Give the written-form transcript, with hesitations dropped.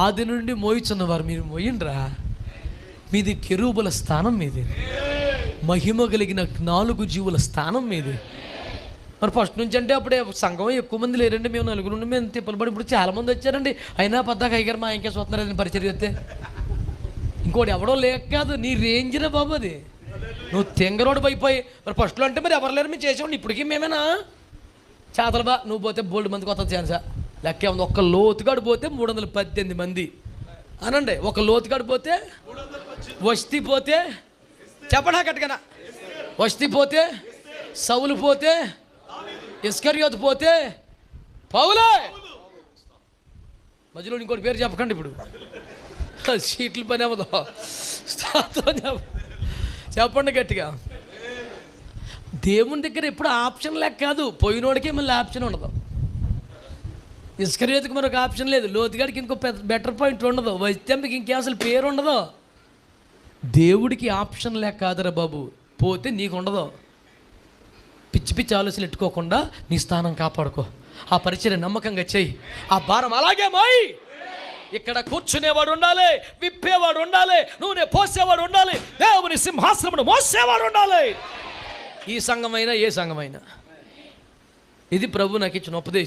ఆది నుండి మోయిచున్నవారు మీరు మోయిండ్రా. మీది కెరూబుల స్థానం, మీది మహిమ కలిగిన 4 జీవుల స్థానం మీది. మరి ఫస్ట్ నుంచి అంటే అప్పుడే సంఘం ఎక్కువ మంది లేరండి, మేము 4 నుండి మేము తిప్పలబడి ఇప్పుడు చాలామంది వచ్చారండి. అయినా పెద్దగా అయ్యారు మా ఇంకే చూస్తున్నారని పరిచయం చేస్తే ఇంకోటి ఎవడో లేక కాదు, నీ రేంజ్రే బాబు అది. నువ్వు తెంగరోడు అయిపోయి మరి ఫస్ట్లో అంటే మరి ఎవరు లేరు మేము చేసేవాడిని. ఇప్పటికీ మేమేనా చేతలు బా. నువ్వు పోతే బోల్డ్ మందికి వస్తుంది ఛాన్సా. లెక్క ఉంది, ఒక్క లోతుగాడు పోతే 318 మంది అనండి. ఒక లోతుగాడు పోతే, వస్తీ పోతే, చెప్పడా కట్టుకనా, వస్తీ పోతే, సౌలు పోతే, ఇస్కరియోతు పోతే, పౌలే. మధ్యలో ఇంకోటి పేరు చెప్పకండి ఇప్పుడు, సీట్లు పని అవ్వదు. చెప్పండి గట్టిగా. దేవుని దగ్గర ఎప్పుడు ఆప్షన్ లేక కాదు, పోయినోడికి మళ్ళీ ఆప్షన్ ఉండదు. ఇస్కరియోతుకి మరొక ఆప్షన్ లేదు, లోతుగాడికి ఇంకో బెటర్ పాయింట్ ఉండదు, వైద్యంకి ఇంకే అసలు పేరు ఉండదు. దేవుడికి ఆప్షన్ లేక కాదురా బాబు, పోతే నీకు ఉండదు. పిచ్చి పిచ్చి ఆలోచనలు ఎట్టుకోకుండా నీ స్థానం కాపాడుకో, ఆ పరిచయం నమ్మకంగా చెయ్యి, ఆ భారం అలాగే మాయి. ఇక్కడ కూర్చునేవాడు ఉండాలి, విప్పేవాడు ఉండాలి, నూనె పోసేవాడు ఉండాలి, దేవుని సింహాసనమును మోసేవాడు ఉండాలి. ఈ సంఘమైనా ఏ సంఘమైనా. ఇది ప్రభు నాకు ఇచ్చిన ఉపదేశం.